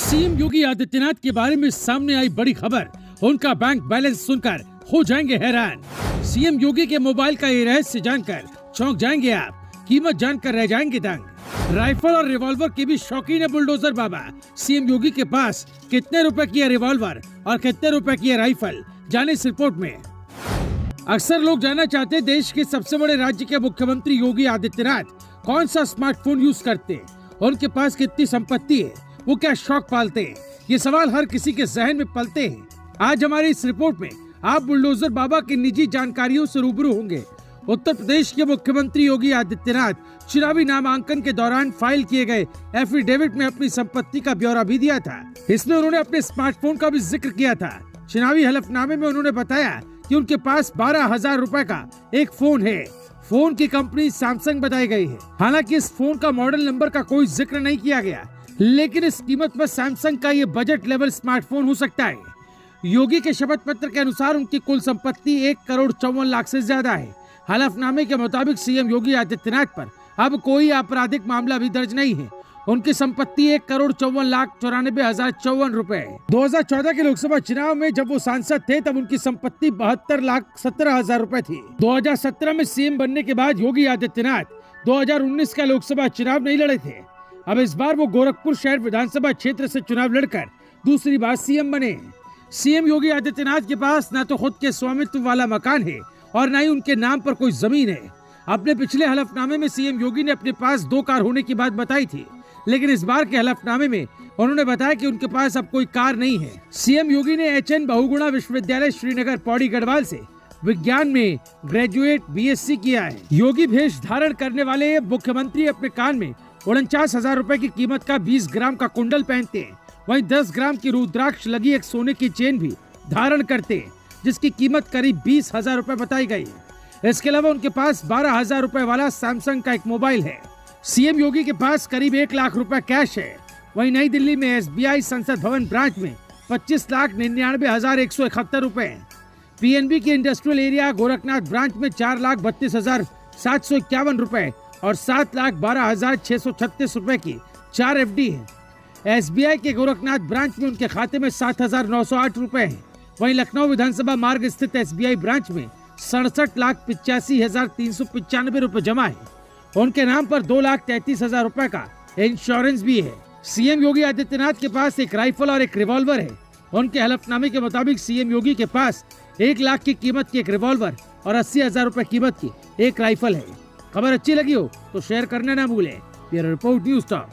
CM Yogi Adityanath के बारे में सामने आई बड़ी खबर। उनका बैंक बैलेंस सुनकर हो जाएंगे हैरान। सीएम योगी के मोबाइल का ये रहस्य जानकर चौंक जाएंगे आप। कीमत जानकर रह जाएंगे दंग। राइफल और रिवॉल्वर के भी शौकीन है बुलडोजर बाबा। सीएम योगी के पास कितने रुपए की है रिवॉल्वर और कितने रुपए की है राइफल, जाने इस रिपोर्ट में। अक्सर लोग जानना चाहते हैं देश के सबसे बड़े राज्य के मुख्यमंत्री योगी आदित्यनाथ कौन सा स्मार्टफोन यूज करते हैं, उनके पास कितनी संपत्ति है, वो क्या शौक पालते हैं। ये सवाल हर किसी के जहन में पलते हैं। आज हमारी इस रिपोर्ट में आप बुलडोजर बाबा की निजी जानकारियों से रूबरू होंगे। उत्तर प्रदेश के मुख्यमंत्री योगी आदित्यनाथ चुनावी नामांकन के दौरान फाइल किए गए एफिडेविट में अपनी संपत्ति का ब्यौरा भी दिया था। इसमें उन्होंने अपने स्मार्टफोन का भी जिक्र किया था। चुनावी हलफनामे में उन्होंने बताया कि उनके पास 12,000 रुपए का एक फोन है। फोन की कंपनी सैमसंग बताई गई है। हालांकि इस फोन का मॉडल नंबर का कोई जिक्र नहीं किया गया, लेकिन इस कीमत में सैमसंग का ये बजट लेवल स्मार्टफोन हो सकता है। योगी के शपथ पत्र के अनुसार उनकी कुल संपत्ति 1,54,00,000 से ज्यादा है। हलफनामे के मुताबिक सीएम योगी आदित्यनाथ पर अब कोई आपराधिक मामला भी दर्ज नहीं है। उनकी संपत्ति 1,54,94,054 रुपए है। 2014 के लोकसभा चुनाव में जब वो सांसद थे तब उनकी संपत्ति 72,17,000 रुपए थी। 2017 में सीएम बनने के बाद योगी आदित्यनाथ 2019 का लोकसभा चुनाव नहीं लड़े थे। अब इस बार वो गोरखपुर शहर विधानसभा क्षेत्र से चुनाव लड़कर दूसरी बार सीएम बने। सीएम योगी आदित्यनाथ के पास न तो खुद के स्वामित्व वाला मकान है और न ही उनके नाम पर कोई जमीन है। अपने पिछले हलफनामे में सीएम योगी ने अपने पास 2 कार होने की बात बताई थी, लेकिन इस बार के हलफनामे में उन्होंने बताया कि उनके पास अब कोई कार नहीं है। सीएम योगी ने एचएन बहुगुणा विश्वविद्यालय श्रीनगर पौड़ी गढ़वाल से विज्ञान में ग्रेजुएट बीएससी किया है। योगी भेष धारण करने वाले मुख्यमंत्री अपने कान में 49,000 रुपए की कीमत का 20 ग्राम का कुंडल पहनते हैं। वहीं 10 ग्राम की रुद्राक्ष लगी एक सोने की चेन भी धारण करते हैं, जिसकी कीमत करीब 20,000 रुपए बताई गई है। इसके अलावा उनके पास 12,000 रुपए वाला सैमसंग का एक मोबाइल है। सीएम योगी के पास करीब 1 लाख रुपए कैश है। वहीं नई दिल्ली में एसबीआई संसद भवन ब्रांच में 25,99,171 रुपए है। पीएनबी के इंडस्ट्रियल एरिया गोरखनाथ ब्रांच में 4,32,751 रुपए और 7,12,636 रुपए की 4 एफडी है। एसबीआई के गोरखनाथ ब्रांच में उनके खाते में 7,908 रुपए हैं। वहीं लखनऊ विधानसभा मार्ग स्थित एसबीआई ब्रांच में 67,85,395 रुपए जमा है। उनके नाम पर 2,33,000 रुपए का इंश्योरेंस भी है। सीएम योगी आदित्यनाथ के पास एक राइफल और एक रिवॉल्वर है। उनके हलफनामे के मुताबिक सीएम योगी के पास 1 लाख की कीमत की एक रिवॉल्वर और 80,000 रुपए कीमत की एक राइफल है। खबर अच्छी लगी हो तो शेयर करना ना भूलें। Bureau report news talk.